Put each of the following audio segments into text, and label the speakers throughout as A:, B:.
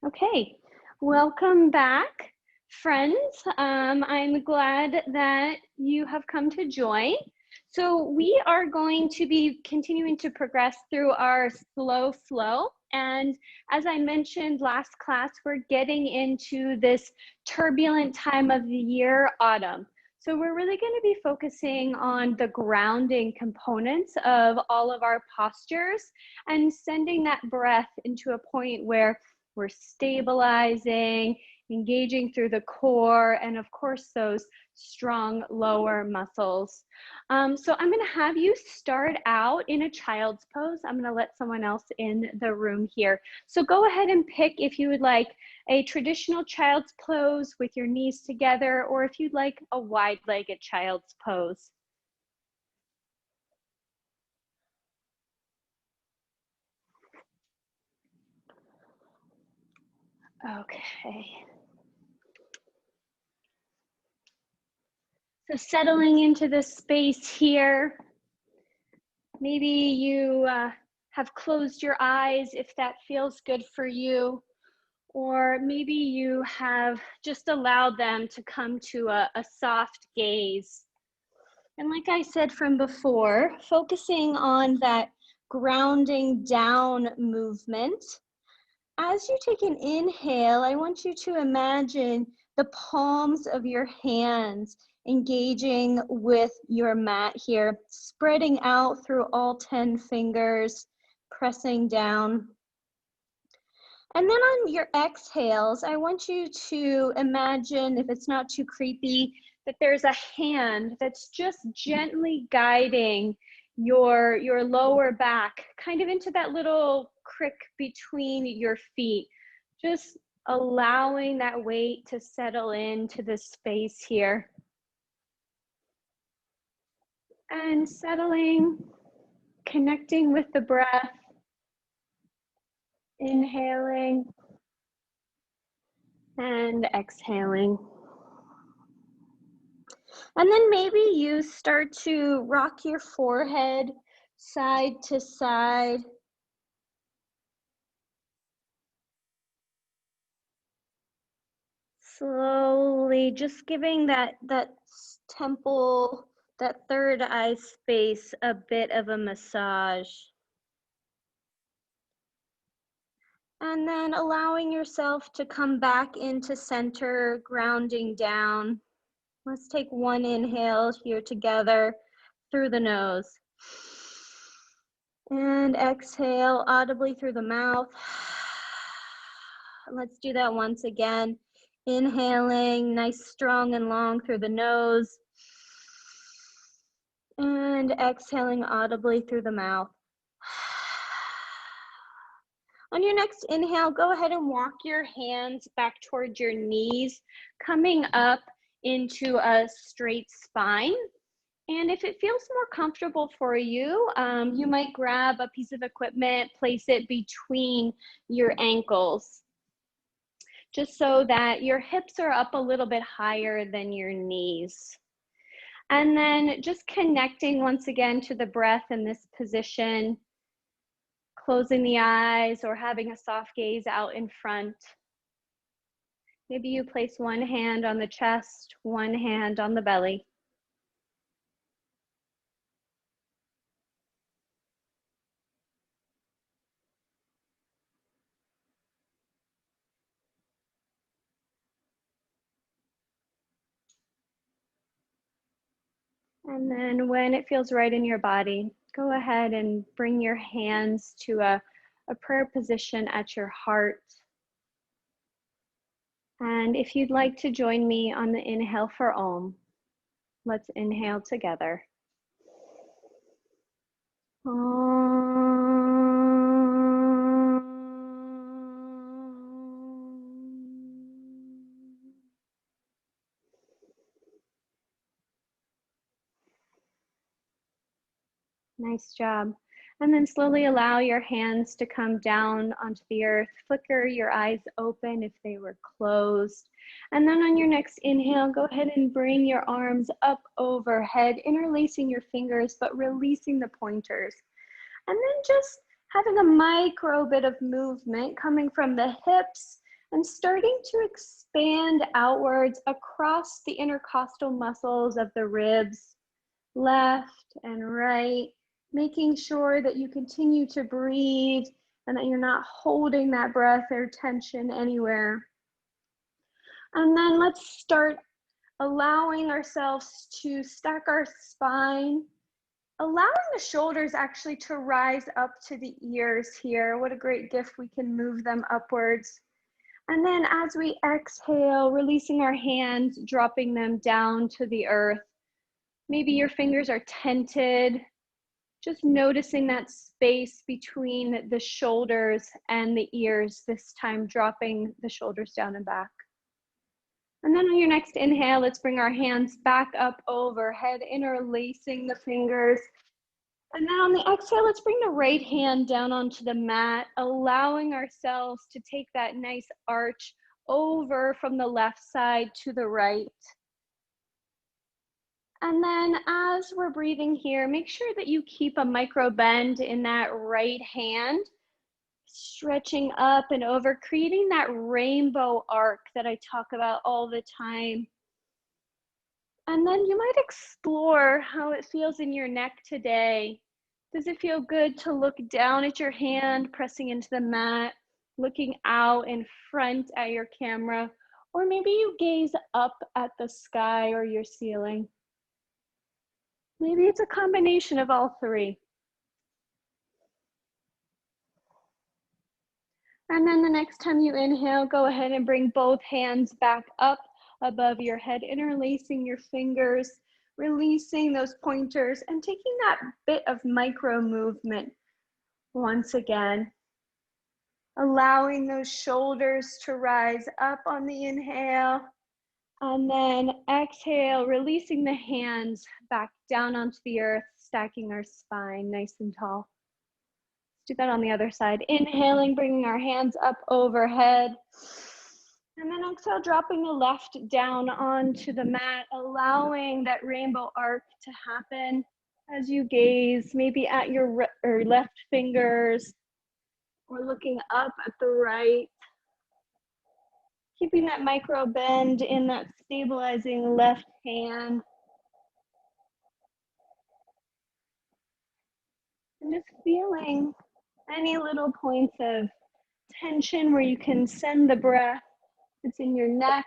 A: Okay, welcome back, friends. I'm glad that you have come to join. So we are going to be continuing to progress through our slow flow. And as I mentioned last class, we're getting into this turbulent time of the year, autumn. So we're really going to be focusing on the grounding components of all of our postures and sending that breath into a point where we're stabilizing, engaging through the core, and of course, those strong lower muscles. So I'm going to have you start out in a child's pose. I'm going to let someone else in the room here. So go ahead and pick if you would like a traditional child's pose with your knees together, or if you'd like a wide-legged child's pose. Okay. So settling into this space here. Maybe you have closed your eyes if that feels good for you, or maybe you have just allowed them to come to a soft gaze. And like I said from before, focusing on that grounding down movement. As you take an inhale, I want you to imagine the palms of your hands engaging with your mat here, spreading out through all 10 fingers, pressing down. And then on your exhales, I want you to imagine, if it's not too creepy, that there's a hand that's just gently guiding your lower back, kind of into that little crick between your feet, just allowing that weight to settle into this space here. And settling, connecting with the breath, inhaling and exhaling. And then maybe you start to rock your forehead side to side. Slowly, just giving that temple, that third eye space, a bit of a massage. And then allowing yourself to come back into center, grounding down. Let's take one inhale here together through the nose. And exhale audibly through the mouth. Let's do that once again. Inhaling, nice, strong, and long through the nose. And exhaling audibly through the mouth. On your next inhale, go ahead and walk your hands back towards your knees, coming up into a straight spine. And if it feels more comfortable for you, you might grab a piece of equipment, place it between your ankles, just so that your hips are up a little bit higher than your knees. And then just connecting once again to the breath in this position, closing the eyes or having a soft gaze out in front. Maybe you place one hand on the chest, one hand on the belly. And then when it feels right in your body, go ahead and bring your hands to a prayer position at your heart. And if you'd like to join me on the inhale for Om, let's inhale together. Om. Nice job. And then slowly allow your hands to come down onto the earth. Flicker your eyes open if they were closed. And then on your next inhale, go ahead and bring your arms up overhead, interlacing your fingers, but releasing the pointers. And then just having a micro bit of movement coming from the hips and starting to expand outwards across the intercostal muscles of the ribs, left and right, making sure that you continue to breathe and that you're not holding that breath or tension anywhere. And then let's start allowing ourselves to stack our spine, allowing the shoulders actually to rise up to the ears here. What a great gift, we can move them upwards. And then as we exhale, releasing our hands, dropping them down to the earth. Maybe your fingers are tented, just noticing that space between the shoulders and the ears, this time dropping the shoulders down and back. And then on your next inhale, let's bring our hands back up overhead, interlacing the fingers. And then on the exhale, let's bring the right hand down onto the mat, allowing ourselves to take that nice arch over from the left side to the right. And then as we're breathing here, make sure that you keep a micro bend in that right hand, stretching up and over, creating that rainbow arc that I talk about all the time. And then you might explore how it feels in your neck today. Does it feel good to look down at your hand, pressing into the mat, looking out in front at your camera, or maybe you gaze up at the sky or your ceiling? Maybe it's a combination of all three. And then the next time you inhale, go ahead and bring both hands back up above your head, interlacing your fingers, releasing those pointers, and taking that bit of micro movement once again. Allowing those shoulders to rise up on the inhale, and then exhale, releasing the hands back down onto the earth, stacking our spine nice and tall. Do that on the other side. Inhaling, bringing our hands up overhead. And then exhale, dropping the left down onto the mat, allowing that rainbow arc to happen as you gaze maybe at your left fingers or looking up at the right. Keeping that micro bend in that stabilizing left hand. And just feeling any little points of tension where you can send the breath. It's in your neck,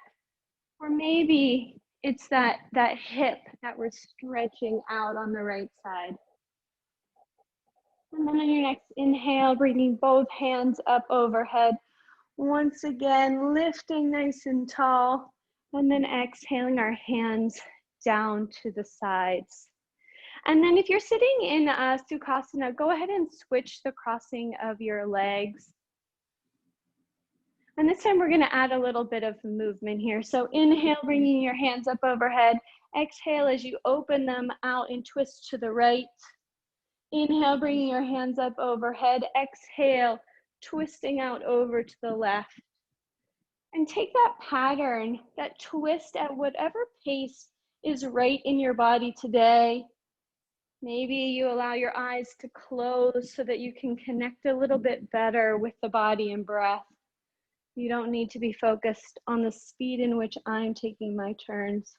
A: or maybe it's that hip that we're stretching out on the right side. And then on your next inhale, bringing both hands up overhead. Once again, lifting nice and tall, and then exhaling our hands down to the sides. And then if you're sitting in Sukhasana, go ahead and switch the crossing of your legs. And this time we're going to add a little bit of movement here. So inhale, bringing your hands up overhead. Exhale as you open them out and twist to the right. Inhale, bringing your hands up overhead. Exhale, twisting out over to the left. And take that pattern, that twist at whatever pace is right in your body today. Maybe you allow your eyes to close so that you can connect a little bit better with the body and breath. You don't need to be focused on the speed in which I'm taking my turns.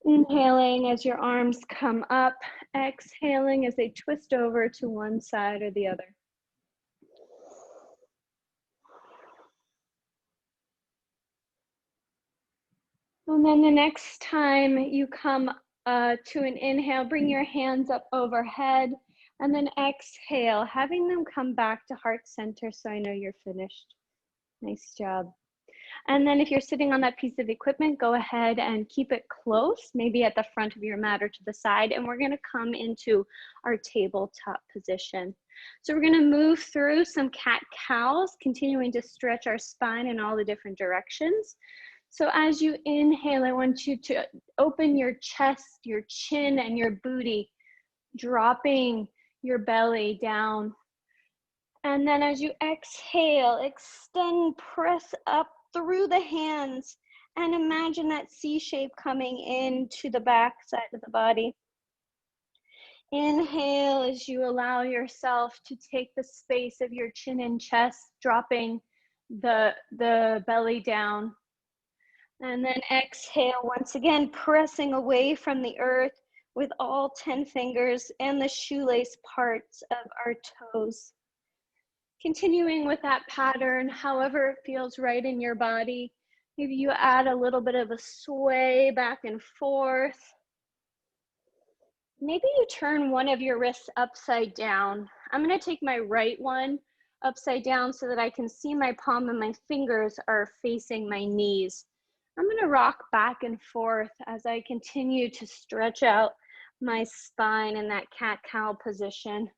A: Inhaling as your arms come up, exhaling as they twist over to one side or the other. And then the next time you come to an inhale, bring your hands up overhead, and then exhale, having them come back to heart center so I know you're finished. Nice job. And then if you're sitting on that piece of equipment, go ahead and keep it close, maybe at the front of your mat or to the side, and we're gonna come into our tabletop position. So we're gonna move through some cat-cows, continuing to stretch our spine in all the different directions. So as you inhale, I want you to open your chest, your chin, and your booty, dropping your belly down. And then as you exhale, extend, press up through the hands, and imagine that C shape coming into the back side of the body. Inhale as you allow yourself to take the space of your chin and chest, dropping the belly down. And then exhale, once again, pressing away from the earth with all 10 fingers and the shoelace parts of our toes. Continuing with that pattern, however it feels right in your body. Maybe you add a little bit of a sway back and forth. Maybe you turn one of your wrists upside down. I'm going to take my right one upside down so that I can see my palm and my fingers are facing my knees. I'm going to rock back and forth as I continue to stretch out my spine in that cat-cow position.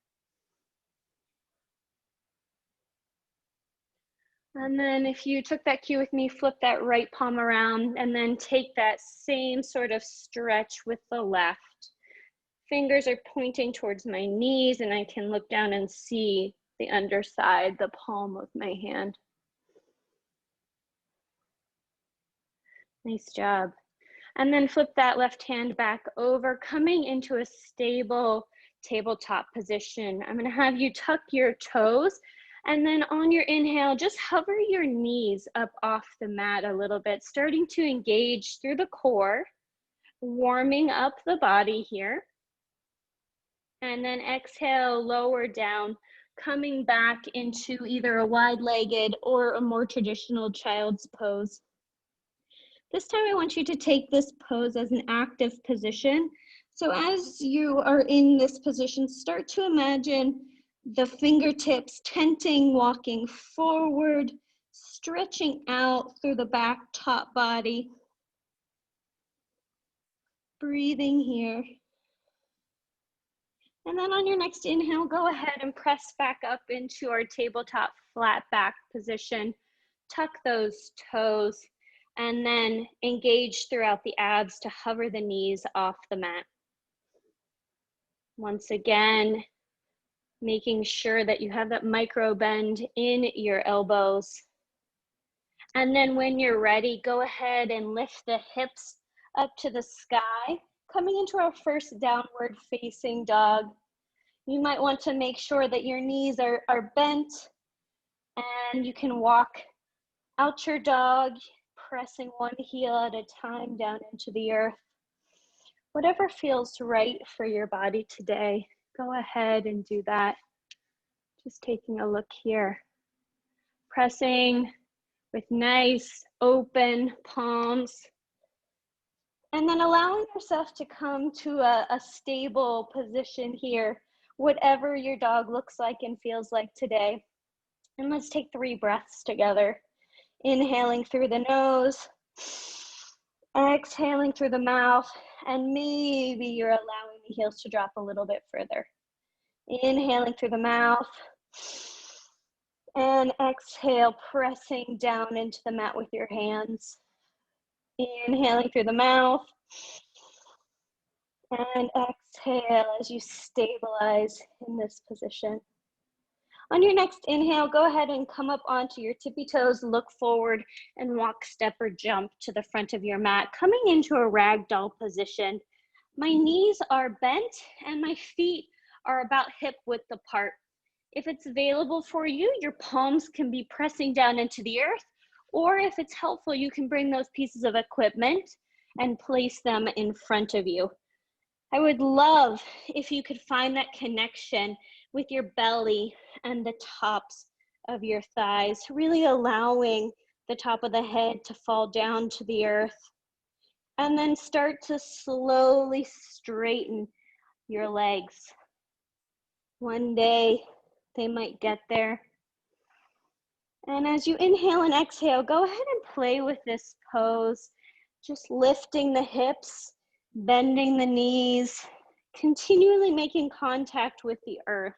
A: And then if you took that cue with me, flip that right palm around and then take that same sort of stretch with the left. Fingers are pointing towards my knees and I can look down and see the underside, the palm of my hand. Nice job. And then flip that left hand back over, coming into a stable tabletop position. I'm going to have you tuck your toes, and then on your inhale, just hover your knees up off the mat a little bit, starting to engage through the core, warming up the body here. And then exhale, lower down, coming back into either a wide-legged or a more traditional child's pose. This time I want you to take this pose as an active position. So as you are in this position, start to imagine the fingertips tenting, walking forward, stretching out through the back top body. Breathing here. And then on your next inhale, go ahead and press back up into our tabletop flat back position. Tuck those toes and then engage throughout the abs to hover the knees off the mat. Once again, making sure that you have that micro bend in your elbows. And then when you're ready, go ahead and lift the hips up to the sky, coming into our first downward facing dog. You might want to make sure that your knees are bent and you can walk out your dog, pressing one heel at a time down into the earth. Whatever feels right for your body today, go ahead and do that. Just taking a look here. Pressing with nice open palms. And then allowing yourself to come to a stable position here, whatever your dog looks like and feels like today. And let's take 3 breaths together. Inhaling through the nose, exhaling through the mouth, and maybe you're allowing the heels to drop a little bit further. Inhaling through the mouth, and exhale, pressing down into the mat with your hands. Inhaling through the mouth, and exhale as you stabilize in this position. On your next inhale, go ahead and come up onto your tippy toes, look forward, and walk, step, or jump to the front of your mat, coming into a ragdoll position. My knees are bent and my feet are about hip width apart. If it's available for you, your palms can be pressing down into the earth, or if it's helpful, you can bring those pieces of equipment and place them in front of you. I would love if you could find that connection with your belly and the tops of your thighs, really allowing the top of the head to fall down to the earth. And then start to slowly straighten your legs. One day they might get there. And as you inhale and exhale, go ahead and play with this pose, just lifting the hips, bending the knees, continually making contact with the earth.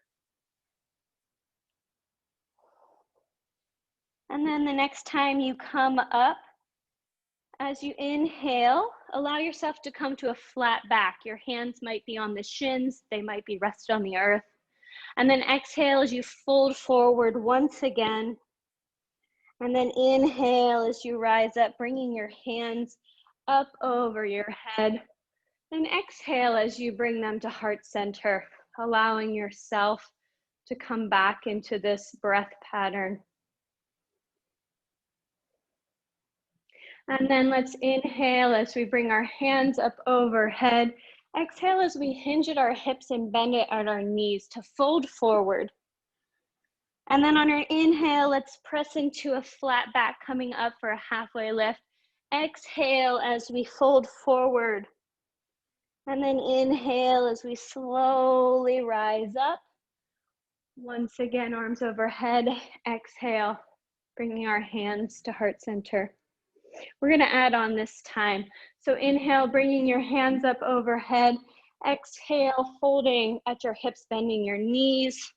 A: And then the next time you come up, as you inhale, allow yourself to come to a flat back. Your hands might be on the shins, they might be rested on the earth. And then exhale as you fold forward once again. And then inhale as you rise up, bringing your hands up over your head. And exhale as you bring them to heart center, allowing yourself to come back into this breath pattern. And then let's inhale as we bring our hands up overhead. Exhale as we hinge at our hips and bend it at our knees to fold forward. And then on our inhale, let's press into a flat back, coming up for a halfway lift. Exhale as we fold forward. And then inhale as we slowly rise up. Once again, arms overhead. Exhale, bringing our hands to heart center. We're gonna add on this time. So inhale, bringing your hands up overhead. Exhale, folding at your hips, bending your knees.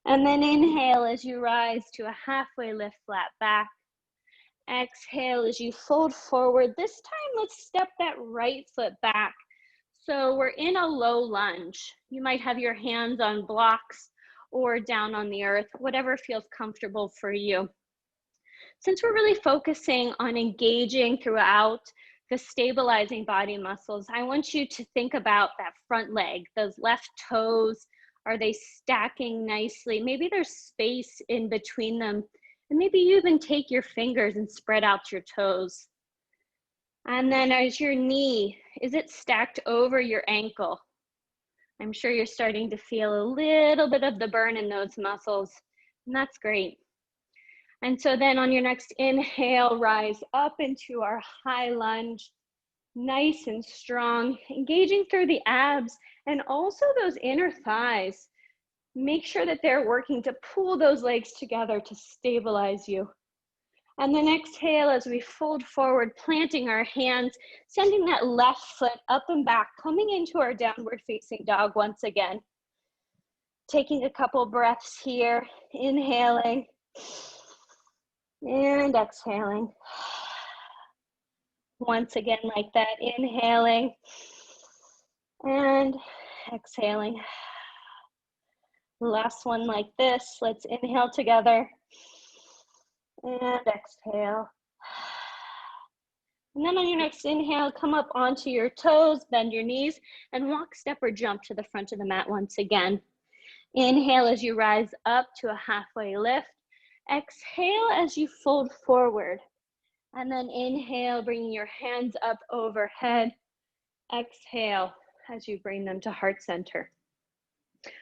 A: And then inhale as you rise to a halfway lift, flat back. Exhale as you fold forward. This time, let's step that right foot back. So we're in a low lunge. You might have your hands on blocks or down on the earth, whatever feels comfortable for you. Since we're really focusing on engaging throughout the stabilizing body muscles, I want you to think about that front leg, those left toes. Are they stacking nicely? Maybe there's space in between them. And maybe you even take your fingers and spread out your toes. And then as your knee, is it stacked over your ankle? I'm sure you're starting to feel a little bit of the burn in those muscles, and that's great. And so then on your next inhale, rise up into our high lunge, nice and strong, engaging through the abs and also those inner thighs. Make sure that they're working to pull those legs together to stabilize you. And then exhale as we fold forward, planting our hands, sending that left foot up and back, coming into our downward facing dog once again. Taking a couple breaths here, inhaling and exhaling. Once again like that, inhaling and exhaling. Last one like this. Let's inhale together and exhale. And then on your next inhale, come up onto your toes, bend your knees, and walk, step, or jump to the front of the mat once again. Inhale as you rise up to a halfway lift. Exhale as you fold forward. And then inhale, bringing your hands up overhead. Exhale as you bring them to heart center.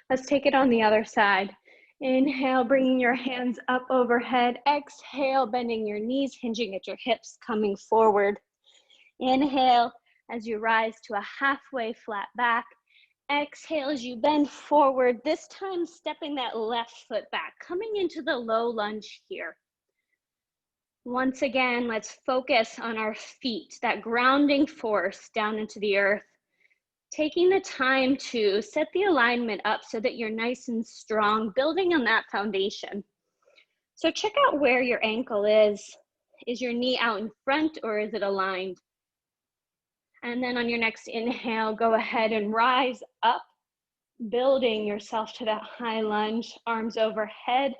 A: Let's take it on the other side. Inhale, bringing your hands up overhead. Exhale, bending your knees, hinging at your hips, coming forward. Inhale as you rise to a halfway flat back. Exhale as you bend forward, this time stepping that left foot back, coming into the low lunge here. Once again, let's focus on our feet, that grounding force down into the earth. Taking the time to set the alignment up so that you're nice and strong, building on that foundation. So check out where your ankle is. Is your knee out in front or is it aligned? And then on your next inhale, go ahead and rise up, building yourself to that high lunge, arms overhead,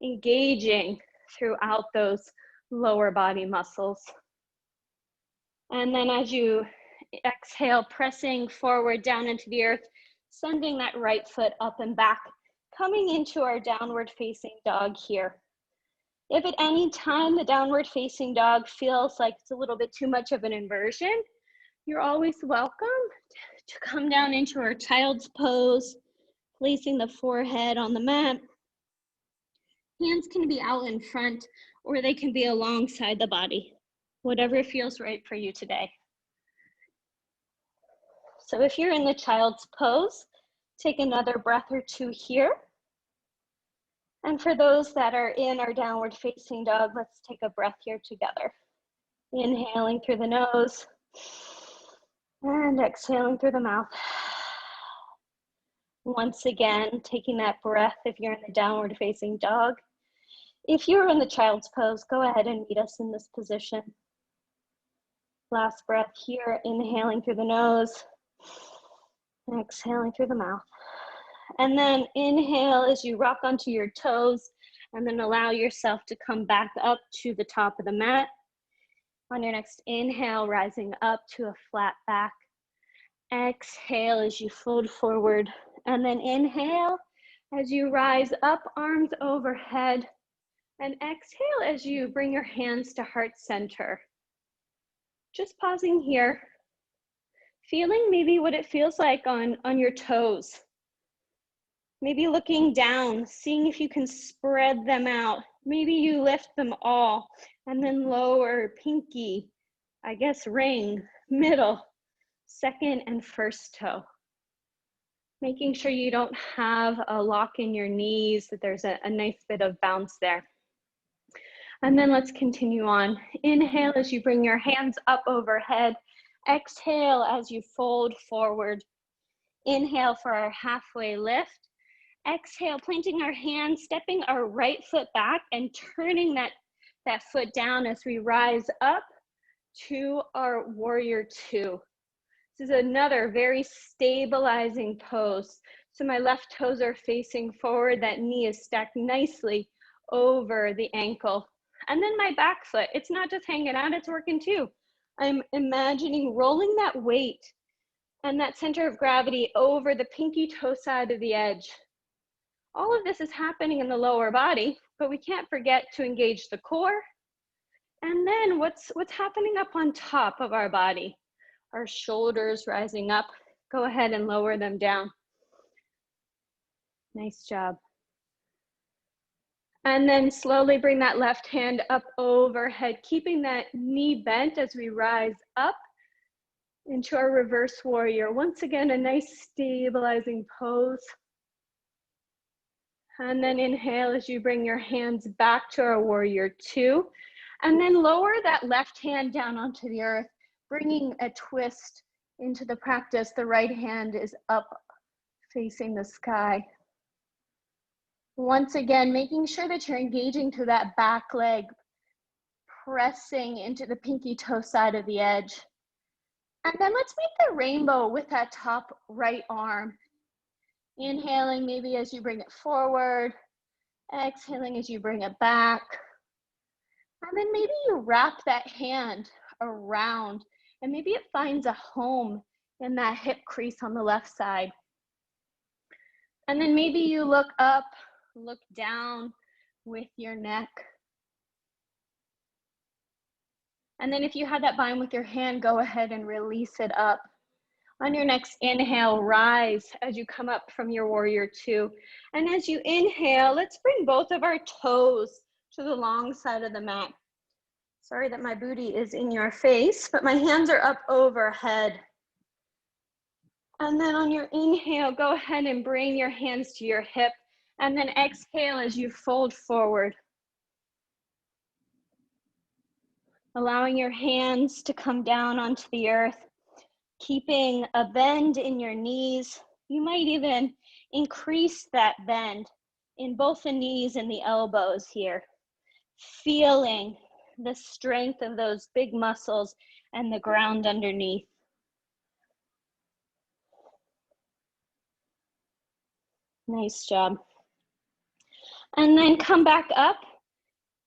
A: engaging throughout those lower body muscles. And then as you exhale, pressing forward down into the earth, sending that right foot up and back, coming into our downward facing dog here. If at any time the downward facing dog feels like it's a little bit too much of an inversion, you're always welcome to come down into our child's pose, placing the forehead on the mat. Hands can be out in front or they can be alongside the body, whatever feels right for you today. So if you're in the child's pose, take another breath or two here. And for those that are in our downward facing dog, let's take a breath here together. Inhaling through the nose and exhaling through the mouth. Once again, taking that breath if you're in the downward facing dog. If you're in the child's pose, go ahead and meet us in this position. Last breath here, inhaling through the nose, exhaling through the mouth. And then inhale as you rock onto your toes, and then allow yourself to come back up to the top of the mat. On your next inhale, rising up to a flat back. Exhale as you fold forward, and then inhale as you rise up, arms overhead, And exhale as you bring your hands to heart center. Just pausing here, feeling maybe what it feels like on your toes. Maybe looking down, seeing if you can spread them out. Maybe you lift them all and then lower, pinky, I guess ring, middle, second and first toe. Making sure you don't have a lock in your knees, that there's a nice bit of bounce there. And then let's continue on. Inhale as you bring your hands up overhead. Exhale as you fold forward. Inhale for our halfway lift. Exhale, planting our hands, stepping our right foot back and turning that foot down as we rise up to our warrior two. This is another very stabilizing pose. So my left toes are facing forward, that knee is stacked nicely over the ankle. And then my back foot, it's not just hanging out, it's working too. I'm imagining rolling that weight and that center of gravity over the pinky toe side of the edge. All of this is happening in the lower body, but we can't forget to engage the core. And then what's happening up on top of our body? Our shoulders rising up. Go ahead and lower them down. Nice job. And then slowly bring that left hand up overhead, keeping that knee bent as we rise up into our reverse warrior. Once again, a nice stabilizing pose. And then inhale as you bring your hands back to our warrior two. And then lower that left hand down onto the earth, bringing a twist into the practice. The right hand is up facing the sky. Once again, making sure that you're engaging through that back leg, pressing into the pinky toe side of the edge. And then let's make the rainbow with that top right arm. Inhaling maybe as you bring it forward, exhaling as you bring it back. And then maybe you wrap that hand around and maybe it finds a home in that hip crease on the left side. And then maybe you look up, look down with your neck. And then if you have that bind with your hand, go ahead and release it up. On your next inhale, rise as you come up from your warrior two. And as you inhale, let's bring both of our toes to the long side of the mat. Sorry that my booty is in your face, but my hands are up overhead. And then on your inhale, go ahead and bring your hands to your hip. And then exhale as you fold forward. Allowing your hands to come down onto the earth, keeping a bend in your knees. You might even increase that bend in both the knees and the elbows here. Feeling the strength of those big muscles and the ground underneath. Nice job. And then come back up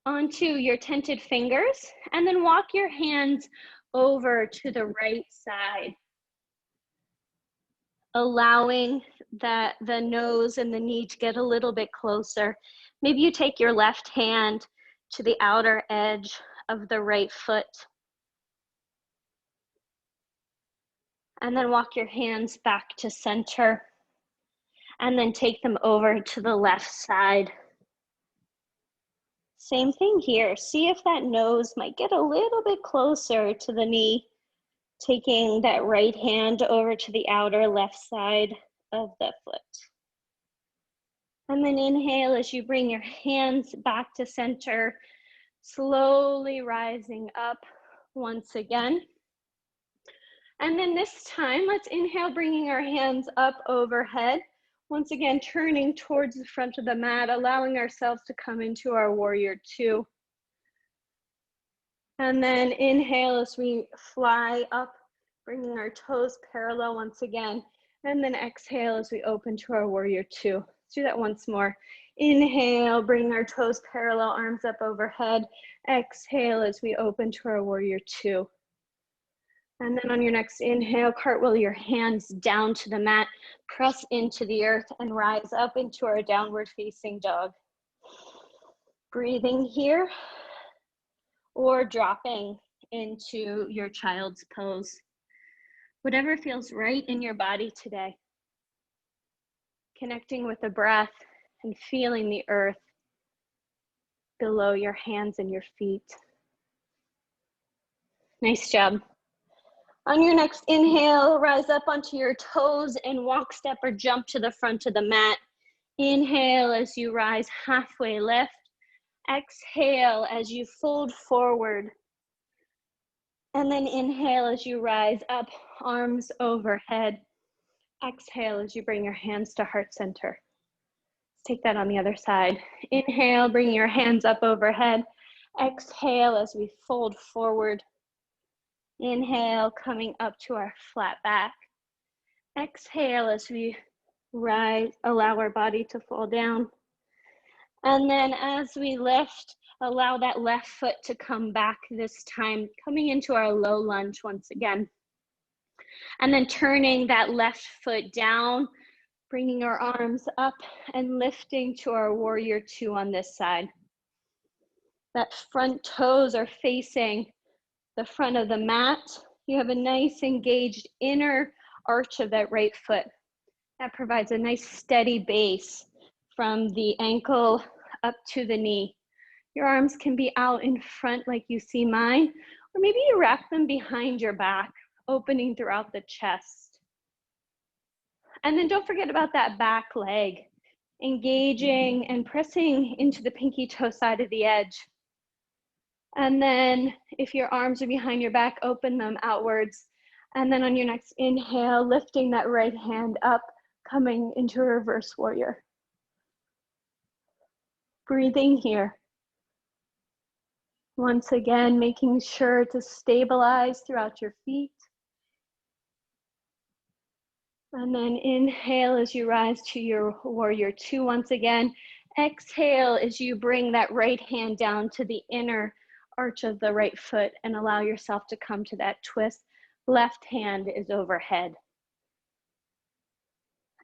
A: onto your tented fingers and then walk your hands over to the right side. Allowing that the nose and the knee to get a little bit closer. Maybe you take your left hand to the outer edge of the right foot. And then walk your hands back to center. And then take them over to the left side. Same thing here. See if that nose might get a little bit closer to the knee. Taking that right hand over to the outer left side of the foot. And then inhale as you bring your hands back to center, slowly rising up once again. And then this time, let's inhale, bringing our hands up overhead. Once again, turning towards the front of the mat, allowing ourselves to come into our warrior two. And then inhale as we fly up, bringing our toes parallel once again. And then exhale as we open to our warrior two. Let's do that once more. Inhale, bring our toes parallel, arms up overhead. Exhale as we open to our warrior two. And then on your next inhale, cartwheel your hands down to the mat, press into the earth and rise up into our downward facing dog. Breathing here or dropping into your child's pose. Whatever feels right in your body today. Connecting with the breath and feeling the earth below your hands and your feet. Nice job. On your next inhale, rise up onto your toes and walk, step, or jump to the front of the mat. Inhale as you rise, halfway lift. Exhale as you fold forward. And then inhale as you rise up, arms overhead. Exhale as you bring your hands to heart center. Let's take that on the other side. Inhale, bring your hands up overhead. Exhale as we fold forward. Inhale, coming up to our flat back. Exhale as we rise, allow our body to fall down. And then as we lift, allow that left foot to come back this time, coming into our low lunge once again. And then turning that left foot down, bringing our arms up and lifting to our warrior two on this side. That front toes are facing the front of the mat. You have a nice engaged inner arch of that right foot. That provides a nice steady base from the ankle up to the knee. Your arms can be out in front like you see mine, or maybe you wrap them behind your back, opening throughout the chest. And then don't forget about that back leg, engaging and pressing into the pinky toe side of the edge. And then if your arms are behind your back, open them outwards. And then on your next inhale, lifting that right hand up, coming into a reverse warrior. Breathing here. Once again, making sure to stabilize throughout your feet. And then inhale as you rise to your warrior two once again. Exhale as you bring that right hand down to the inner arch of the right foot and allow yourself to come to that twist. Left hand is overhead.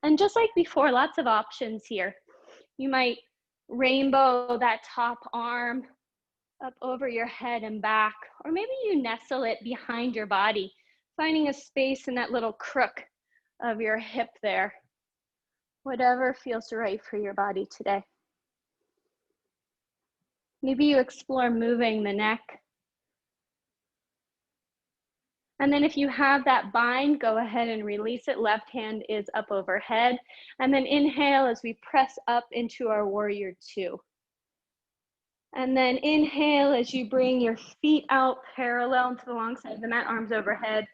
A: And just like before, lots of options here. You might rainbow that top arm up over your head and back, or maybe you nestle it behind your body, finding a space in that little crook of your hip there. Whatever feels right for your body today. Maybe you explore moving the neck. And then if you have that bind, go ahead and release it. Left hand is up overhead. And then inhale as we press up into our warrior two. And then inhale as you bring your feet out parallel to the long side of the mat, arms overhead.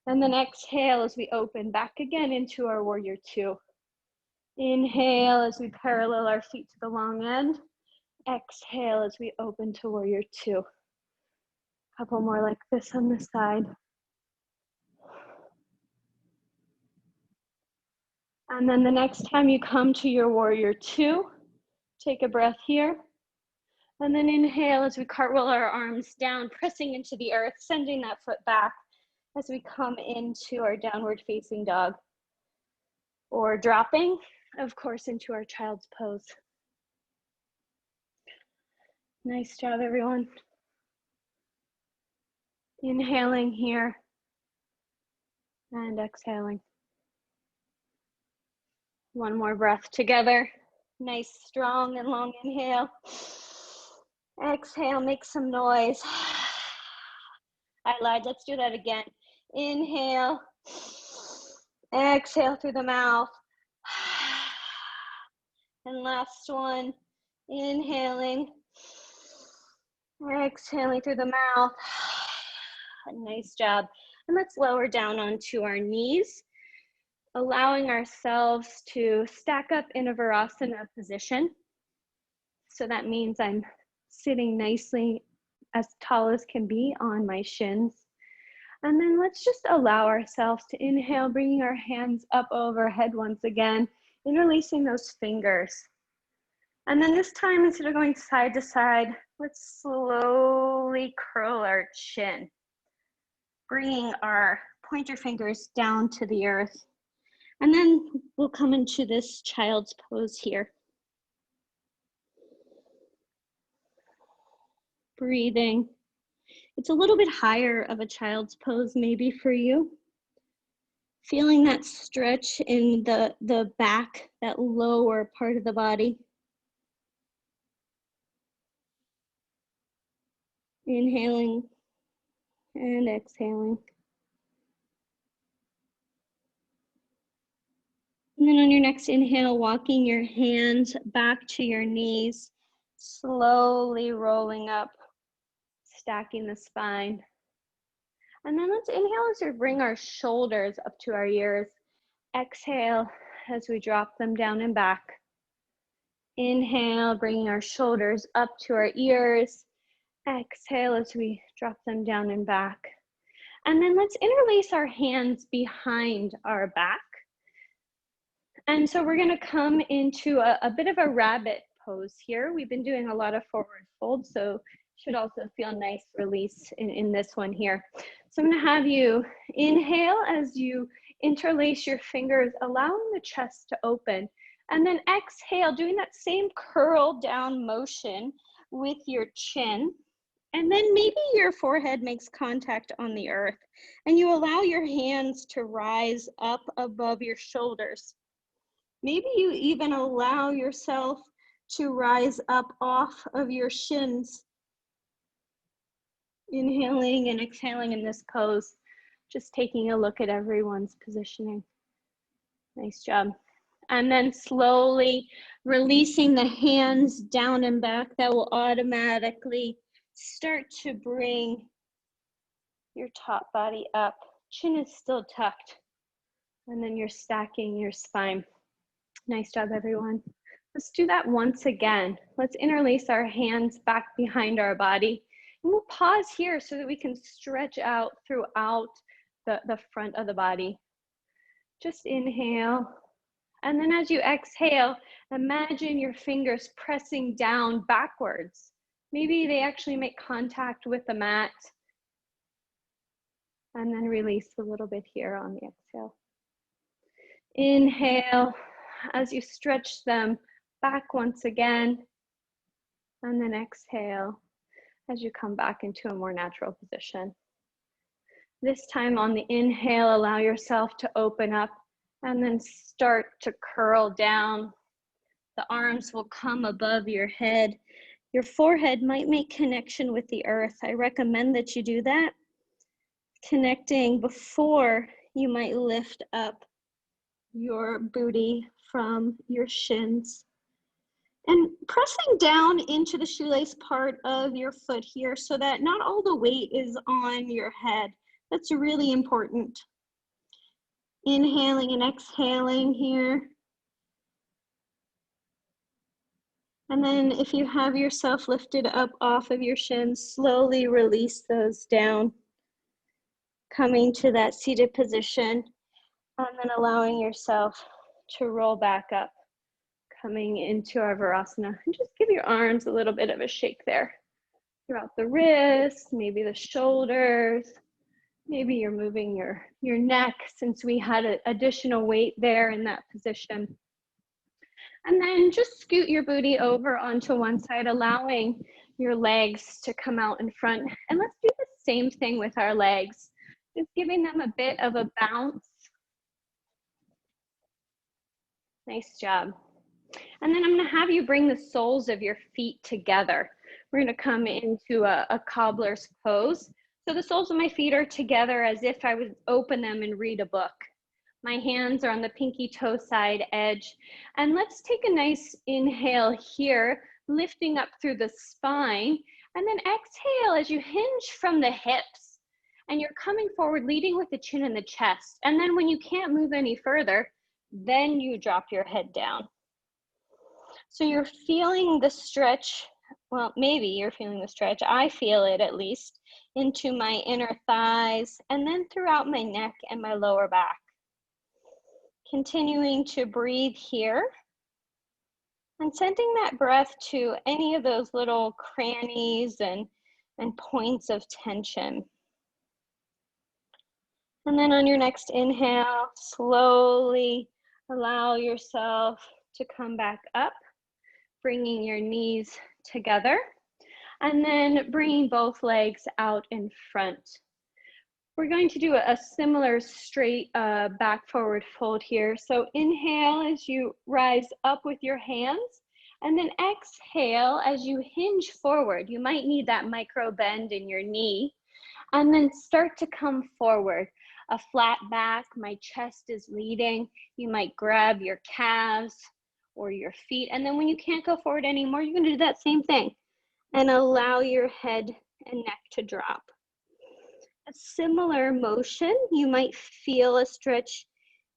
A: And then exhale as we open back again into our warrior two. Inhale as we parallel our feet to the long end. Exhale as we open to warrior two. A couple more like this on this side. And then the next time you come to your warrior two, take a breath here. And then inhale as we cartwheel our arms down, pressing into the earth, sending that foot back as we come into our downward facing dog. Or dropping, of course, into our child's pose. Nice job, everyone. Inhaling here and exhaling. One more breath together. Nice, strong and long inhale. Exhale, make some noise. I lied, let's do that again. Inhale. Exhale through the mouth. And last one. Inhaling. Exhaling through the mouth. Nice job. And let's lower down onto our knees, allowing ourselves to stack up in a Virasana position. So that means I'm sitting nicely as tall as can be on my shins. And then let's just allow ourselves to inhale, bringing our hands up overhead once again, interlacing those fingers. And then this time, instead of going side to side, let's slowly curl our chin, bringing our pointer fingers down to the earth. And then we'll come into this child's pose here. breathing. It's a little bit higher of a child's pose maybe for you. Feeling that stretch in the back, that lower part of the body. Inhaling and exhaling. And then on your next inhale, walking your hands back to your knees, slowly rolling up, stacking the spine. And then let's inhale as we bring our shoulders up to our ears. Exhale as we drop them down and back. Inhale, bringing our shoulders up to our ears. Exhale as we drop them down and back. And then let's interlace our hands behind our back. And so we're gonna come into a bit of a rabbit pose here. We've been doing a lot of forward fold, so should also feel nice release in this one here. So I'm gonna have you inhale as you interlace your fingers, allowing the chest to open. And then exhale, doing that same curl down motion with your chin. And then maybe your forehead makes contact on the earth and you allow your hands to rise up above your shoulders. Maybe you even allow yourself to rise up off of your shins. Inhaling and exhaling in this pose, just taking a look at everyone's positioning. Nice job. And then slowly releasing the hands down and back. That will automatically start to bring your top body up. Chin is still tucked. And then you're stacking your spine. Nice job, everyone. Let's do that once again. Let's interlace our hands back behind our body. And we'll pause here so that we can stretch out throughout the front of the body. Just inhale. And then as you exhale, imagine your fingers pressing down backwards. Maybe they actually make contact with the mat. And then release a little bit here on the exhale. Inhale as you stretch them back once again. And then exhale as you come back into a more natural position. This time on the inhale, allow yourself to open up and then start to curl down. The arms will come above your head. Your forehead might make connection with the earth. I recommend that you do that. Connecting before you might lift up your booty from your shins. And pressing down into the shoelace part of your foot here so that not all the weight is on your head. That's really important. Inhaling and exhaling here. And then if you have yourself lifted up off of your shins, slowly release those down. Coming to that seated position and then allowing yourself to roll back up. Coming into our Virasana. And just give your arms a little bit of a shake there. Throughout the wrists, maybe the shoulders. Maybe you're moving your neck since we had additional weight there in that position. And then just scoot your booty over onto one side, allowing your legs to come out in front. And let's do the same thing with our legs. Just giving them a bit of a bounce. Nice job. And then I'm gonna have you bring the soles of your feet together. We're gonna come into a cobbler's pose. So the soles of my feet are together as if I would open them and read a book. My hands are on the pinky toe side edge. And let's take a nice inhale here, lifting up through the spine. And then exhale as you hinge from the hips. And you're coming forward, leading with the chin and the chest. And then when you can't move any further, then you drop your head down. So you're feeling the stretch. Well, maybe you're feeling the stretch. I feel it at least into my inner thighs and then throughout my neck and my lower back. Continuing to breathe here and sending that breath to any of those little crannies and points of tension. And then on your next inhale, slowly allow yourself to come back up, bringing your knees together. And then bringing both legs out in front. We're going to do a similar straight back forward fold here. So inhale as you rise up with your hands, and then exhale as you hinge forward. You might need that micro bend in your knee, and then start to come forward. A flat back, my chest is leading. You might grab your calves or your feet, and then when you can't go forward anymore, you're gonna do that same thing and allow your head and neck to drop. A similar motion, you might feel a stretch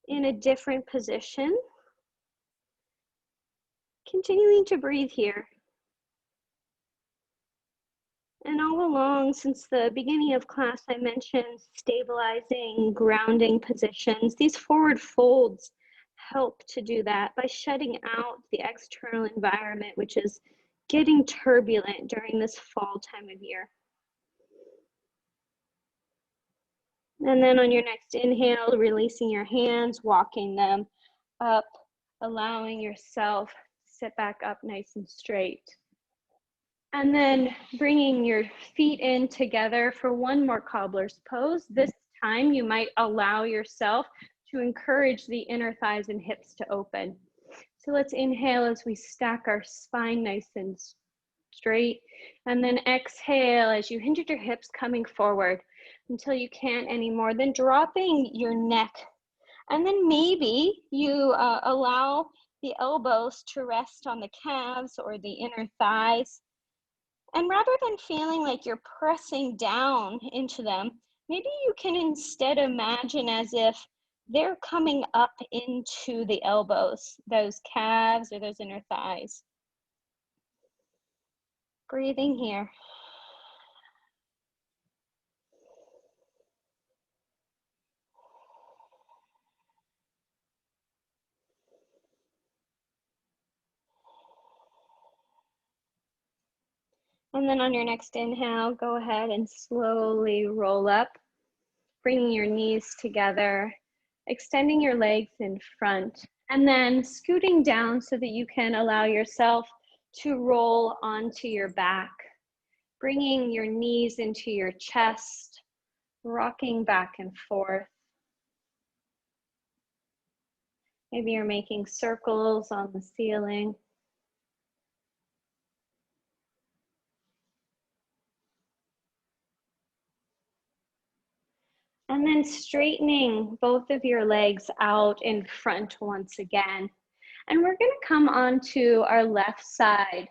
A: in a different position. Continuing to breathe here. And all along, since the beginning of class, I mentioned stabilizing, grounding positions. These forward folds help to do that by shutting out the external environment, which is getting turbulent during this fall time of year. And then on your next inhale, releasing your hands, walking them up, allowing yourself to sit back up nice and straight. And then bringing your feet in together for one more cobbler's pose. This time you might allow yourself to encourage the inner thighs and hips to open. So let's inhale as we stack our spine nice and straight. And then exhale as you hinge at your hips coming forward until you can't anymore. Then dropping your neck. And then maybe you allow the elbows to rest on the calves or the inner thighs. And rather than feeling like you're pressing down into them, maybe you can instead imagine as if they're coming up into the elbows, those calves or those inner thighs. Breathing here. And then on your next inhale, go ahead and slowly roll up, bringing your knees together, extending your legs in front, and then scooting down so that you can allow yourself to roll onto your back, bringing your knees into your chest, rocking back and forth. Maybe you're making circles on the ceiling. And then straightening both of your legs out in front once again. And we're gonna come onto our left side.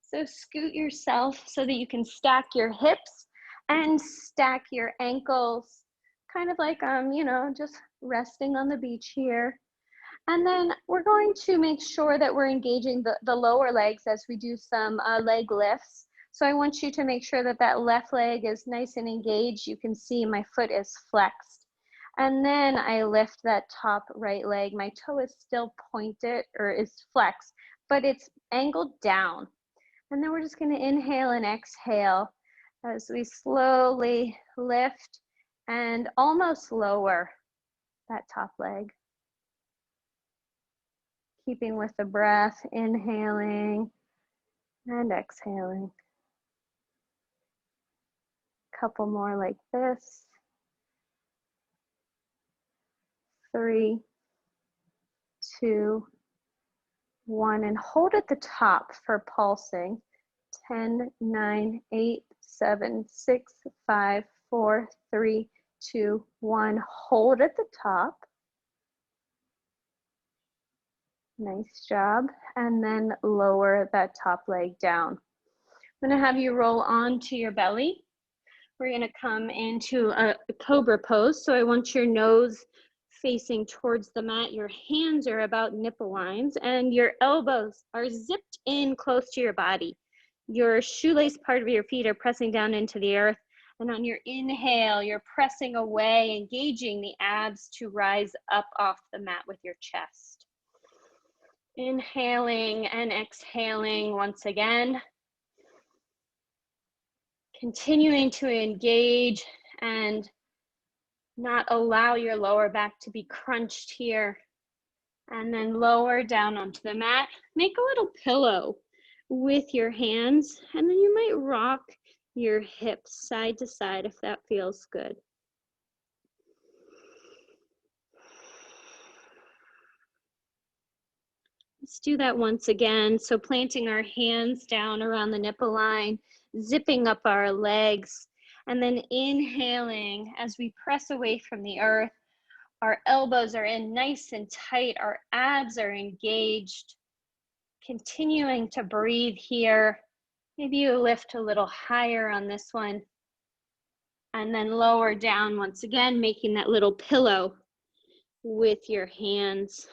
A: So scoot yourself so that you can stack your hips and stack your ankles, kind of like, you know, just resting on the beach here. And then we're going to make sure that we're engaging the lower legs as we do some leg lifts. So I want you to make sure that that left leg is nice and engaged. You can see my foot is flexed. And then I lift that top right leg. My toe is still pointed or is flexed, but it's angled down. And then we're just going to inhale and exhale as we slowly lift and almost lower that top leg. Keeping with the breath, inhaling and exhaling. Couple more like this. 3, 2, 1, and hold at the top for pulsing. 10, 9, 8, 7, 6, 5, 4, 3, 2, 1. Hold at the top. Nice job. And then lower that top leg down. I'm going to have you roll onto your belly. We're going to come into a cobra pose. So I want your nose facing towards the mat. Your hands are about nipple lines and your elbows are zipped in close to your body. Your shoelace part of your feet are pressing down into the earth. And on your inhale, you're pressing away, engaging the abs to rise up off the mat with your chest. Inhaling and exhaling once again. Continuing to engage and not allow your lower back to be crunched here. And then lower down onto the mat. Make a little pillow with your hands, and then you might rock your hips side to side if that feels good. Let's do that once again. So planting our hands down around the nipple line, zipping up our legs, and then inhaling as we press away from the earth. Our elbows are in nice and tight. Our abs are engaged. Continuing to breathe here. Maybe you lift a little higher on this one. And then lower down once again, making that little pillow with your hands,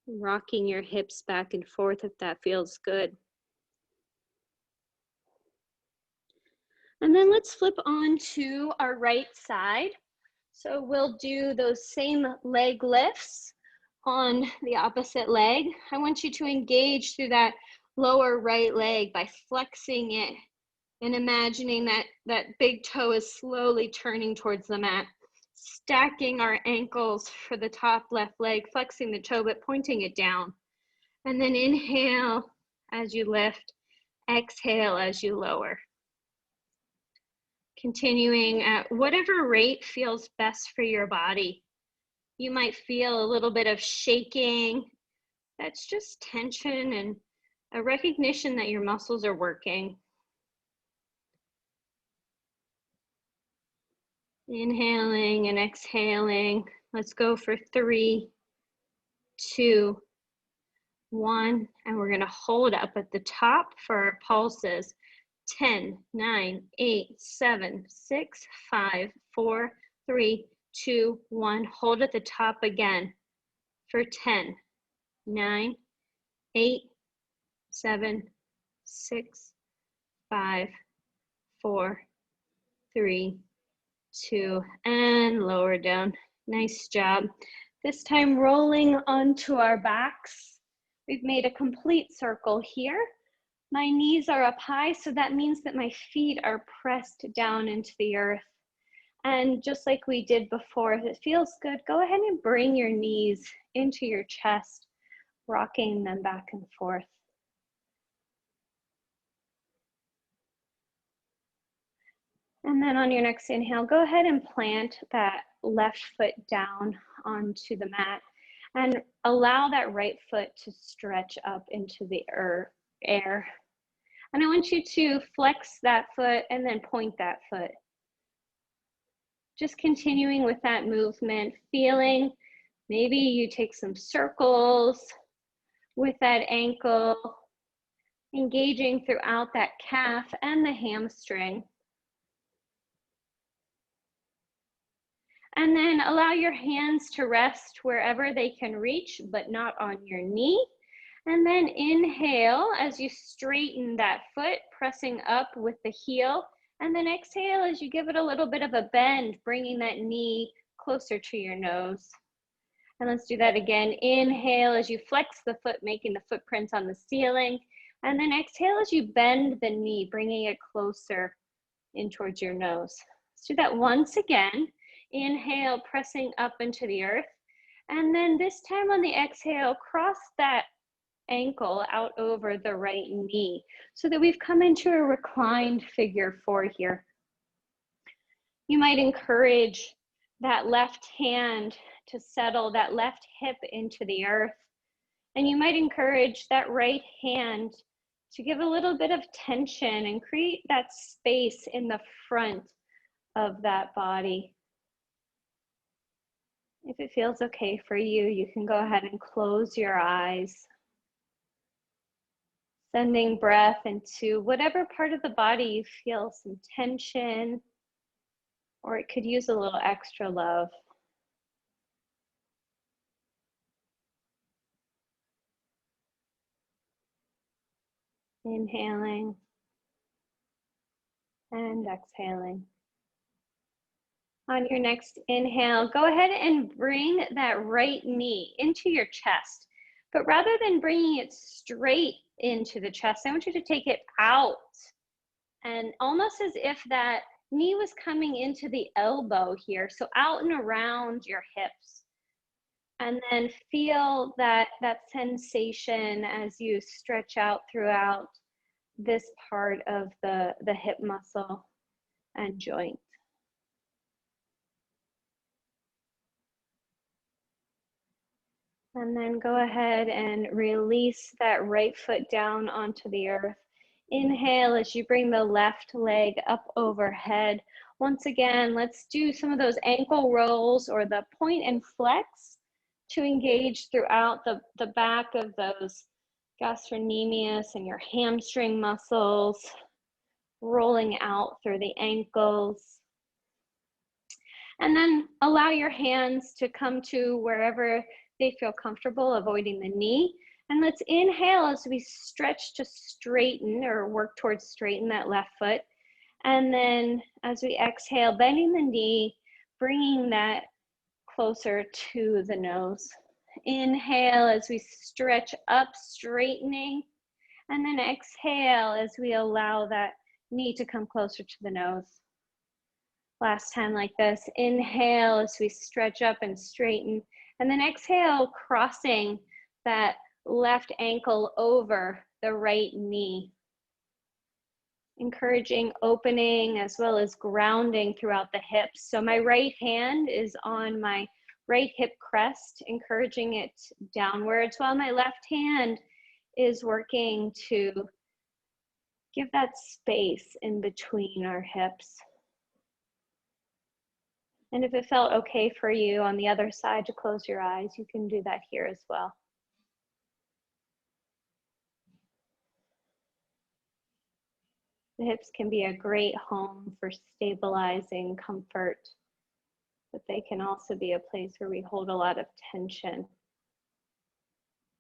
A: rocking your hips back and forth if that feels good. And then let's flip on to our right side. So we'll do those same leg lifts on the opposite leg. I want you to engage through that lower right leg by flexing it and imagining that big toe is slowly turning towards the mat. Stacking our ankles for the top left leg, flexing the toe but pointing it down. And then inhale as you lift, exhale as you lower. Continuing at whatever rate feels best for your body. You might feel a little bit of shaking. That's just tension and a recognition that your muscles are working. Inhaling and exhaling. Let's go for 3, 2, 1. And we're going to hold up at the top for our pulses. 10, 9, 8, 7, 6, 5, 4, 3, 2, 1. Hold at the top again for 10, 9, 8, 7, 6, 5, 4, 3, 2, and lower down. Nice job. This time rolling onto our backs. We've made a complete circle here. My knees are up high, so that means that my feet are pressed down into the earth. And just like we did before, if it feels good, go ahead and bring your knees into your chest, rocking them back and forth. And then on your next inhale, go ahead and plant that left foot down onto the mat and allow that right foot to stretch up into the air. And I want you to flex that foot and then point that foot. Just continuing with that movement, feeling maybe you take some circles with that ankle, engaging throughout that calf and the hamstring. And then allow your hands to rest wherever they can reach, but not on your knee. And then inhale as you straighten that foot, pressing up with the heel. And then exhale as you give it a little bit of a bend, bringing that knee closer to your nose. And let's do that again. Inhale as you flex the foot, making the footprints on the ceiling. And then exhale as you bend the knee, bringing it closer in towards your nose. Let's do that once again. Inhale, pressing up into the earth. And then this time on the exhale, cross that ankle out over the right knee so that we've come into a reclined figure 4 here. You might encourage that left hand to settle that left hip into the earth. And you might encourage that right hand to give a little bit of tension and create that space in the front of that body. If it feels okay for you, you can go ahead and close your eyes. Sending breath into whatever part of the body you feel some tension, or it could use a little extra love. Inhaling and exhaling. On your next inhale, go ahead and bring that right knee into your chest. But rather than bringing it straight into the chest, I want you to take it out. And almost as if that knee was coming into the elbow here. So out and around your hips. And then feel that sensation as you stretch out throughout this part of the hip muscle and joint. And then go ahead and release that right foot down onto the earth. Inhale as you bring the left leg up overhead. Once again, let's do some of those ankle rolls or the point and flex to engage throughout the back of those gastrocnemius and your hamstring muscles, rolling out through the ankles. And then allow your hands to come to wherever they feel comfortable, avoiding the knee. And let's inhale as we stretch to straighten or work towards straighten that left foot. And then as we exhale, bending the knee, bringing that closer to the nose. Inhale as we stretch up, straightening. And then exhale as we allow that knee to come closer to the nose. Last time like this. Inhale as we stretch up and straighten. And then exhale, crossing that left ankle over the right knee. Encouraging opening as well as grounding throughout the hips. So my right hand is on my right hip crest, encouraging it downwards, while my left hand is working to give that space in between our hips. And if it felt okay for you on the other side to close your eyes, you can do that here as well. The hips can be a great home for stabilizing comfort, but they can also be a place where we hold a lot of tension.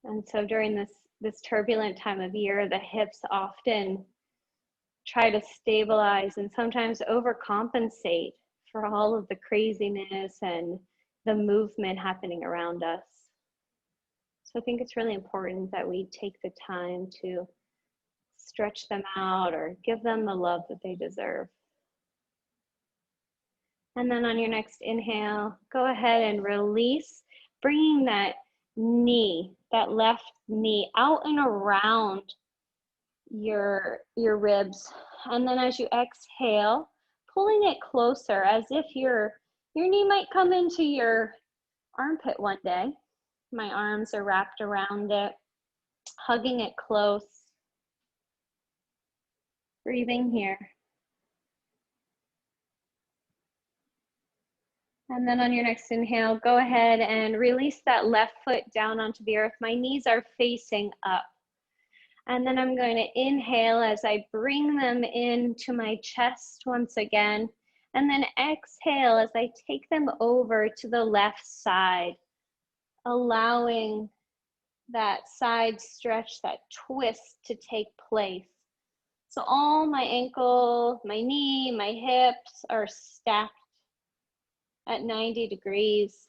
A: And so during this turbulent time of year, the hips often try to stabilize and sometimes overcompensate for all of the craziness and the movement happening around us. So I think it's really important that we take the time to stretch them out or give them the love that they deserve. And then on your next inhale, go ahead and release, bringing that knee, that left knee out and around your ribs. And then as you exhale, pulling it closer as if your knee might come into your armpit one day. My arms are wrapped around it, hugging it close. Breathing here. And then on your next inhale, go ahead and release that left foot down onto the earth. My knees are facing up. And then I'm going to inhale as I bring them into my chest once again. And then exhale as I take them over to the left side, allowing that side stretch, that twist to take place. So all my ankle, my knee, my hips are stacked at 90 degrees.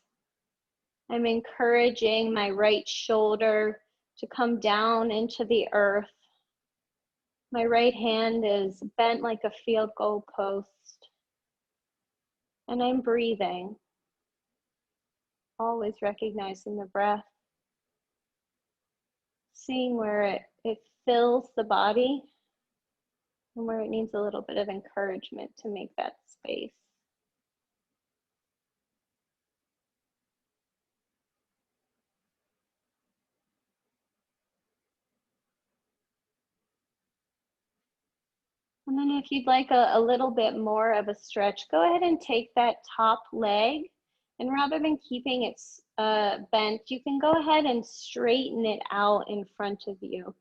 A: I'm encouraging my right shoulder to come down into the earth. My right hand is bent like a field goal post. And I'm breathing, always recognizing the breath, seeing where it fills the body and where it needs a little bit of encouragement to make that space. And then if you'd like a little bit more of a stretch, go ahead and take that top leg, and rather than keeping it bent, you can go ahead and straighten it out in front of you,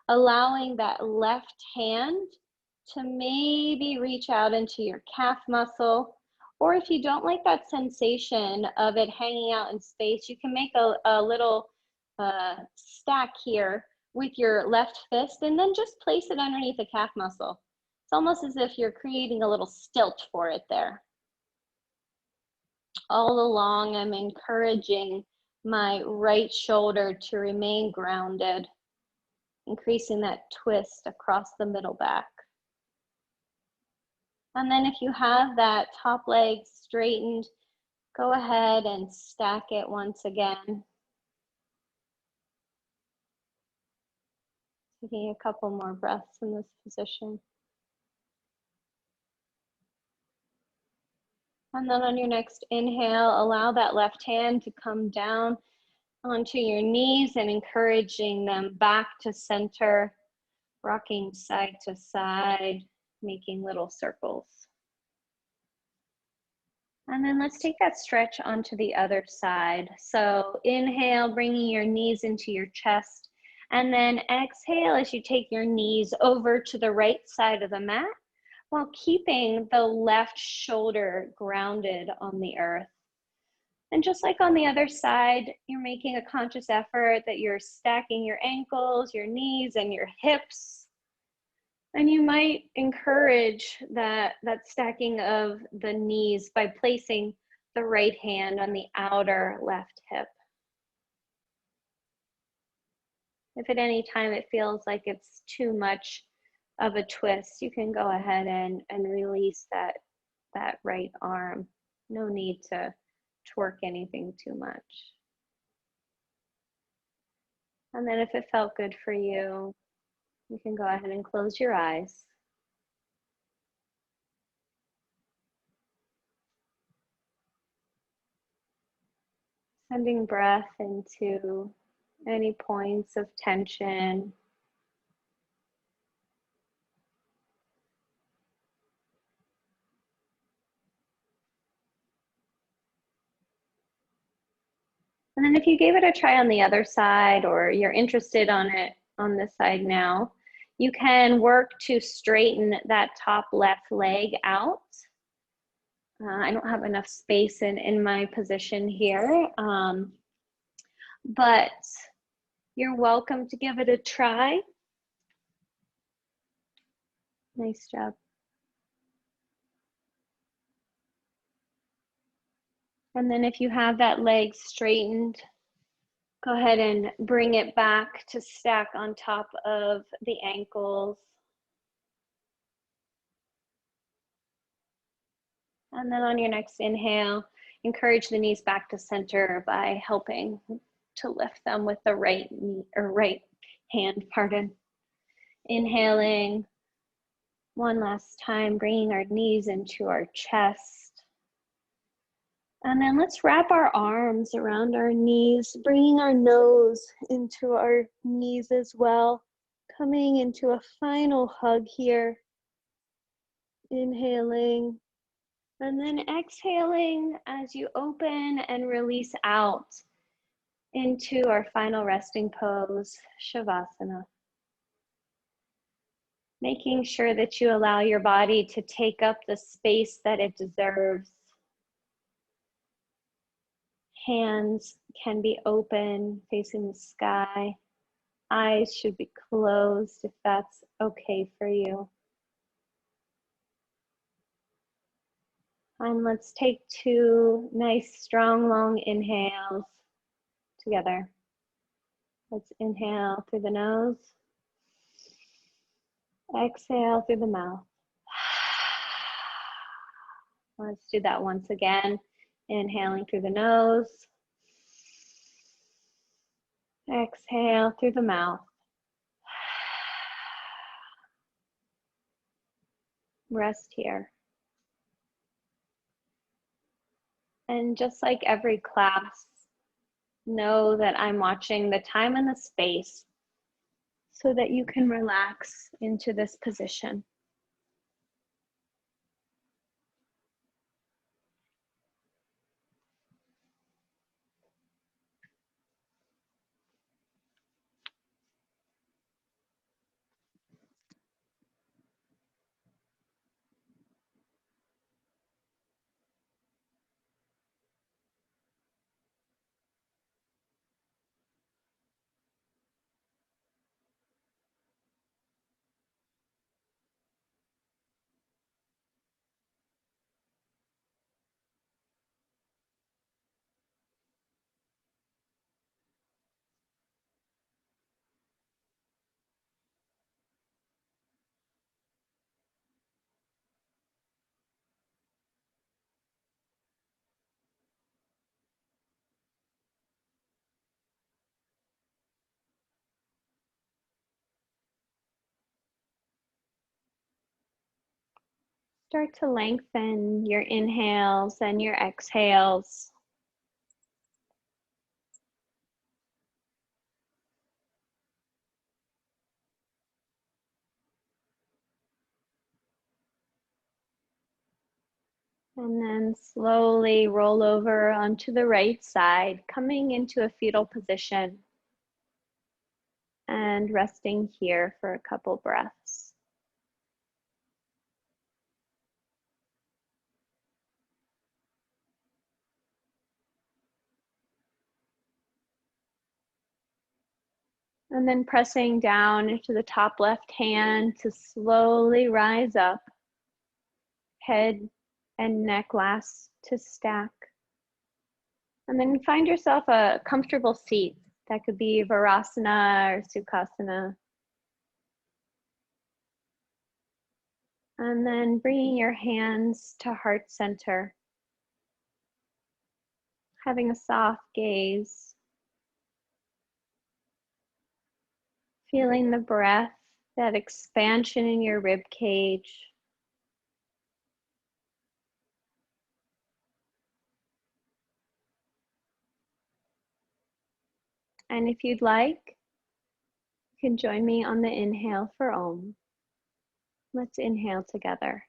A: allowing that left hand to maybe reach out into your calf muscle. Or if you don't like that sensation of it hanging out in space, you can make a little stack here with your left fist and then just place it underneath the calf muscle. It's almost as if you're creating a little stilt for it there. All along, I'm encouraging my right shoulder to remain grounded, increasing that twist across the middle back. And then if you have that top leg straightened, go ahead and stack it once again. Taking a couple more breaths in this position. And then on your next inhale, allow that left hand to come down onto your knees and encouraging them back to center, rocking side to side, making little circles. And then let's take that stretch onto the other side. So inhale, bringing your knees into your chest. And then exhale as you take your knees over to the right side of the mat while keeping the left shoulder grounded on the earth. And just like on the other side, you're making a conscious effort that you're stacking your ankles, your knees, and your hips. And you might encourage that stacking of the knees by placing the right hand on the outer left hip. If at any time it feels like it's too much of a twist, you can go ahead and release that right arm. No need to twerk anything too much. And then if it felt good for you, you can go ahead and close your eyes. Sending breath into any points of tension. And then if you gave it a try on the other side, or you're interested on it on this side now, you can work to straighten that top left leg out. I don't have enough space in my position here, but you're welcome to give it a try. Nice job. And then if you have that leg straightened, go ahead and bring it back to stack on top of the ankles. And then on your next inhale, encourage the knees back to center by helping to lift them with the right knee, or right hand, pardon. Inhaling one last time, bringing our knees into our chest. And then let's wrap our arms around our knees, bringing our nose into our knees as well. Coming into a final hug here. Inhaling. And then exhaling as you open and release out into our final resting pose, Shavasana. Making sure that you allow your body to take up the space that it deserves. Hands can be open, facing the sky. Eyes should be closed if that's okay for you. And let's take 2 nice, strong, long inhales together. Let's inhale through the nose. Exhale through the mouth. Let's do that once again. Inhaling through the nose. Exhale through the mouth. Rest here. And just like every class, know that I'm watching the time and the space so that you can relax into this position. Start to lengthen your inhales and your exhales. And then slowly roll over onto the right side, coming into a fetal position and resting here for a couple breaths. And then pressing down into the top left hand to slowly rise up. Head and neck last to stack. And then find yourself a comfortable seat. That could be Virasana or Sukhasana. And then bringing your hands to heart center. Having a soft gaze. Feeling the breath, that expansion in your rib cage. And if you'd like, you can join me on the inhale for Om. Let's inhale together.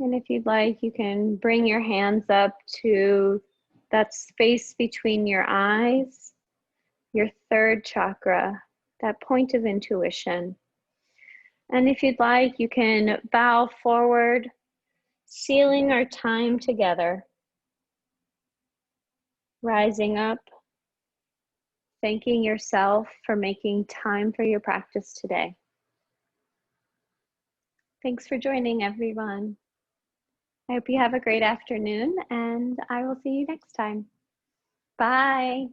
A: And if you'd like, you can bring your hands up to that space between your eyes, your third chakra, that point of intuition. And if you'd like, you can bow forward, sealing our time together. Rising up, thanking yourself for making time for your practice today. Thanks for joining, everyone. I hope you have a great afternoon, and I will see you next time. Bye.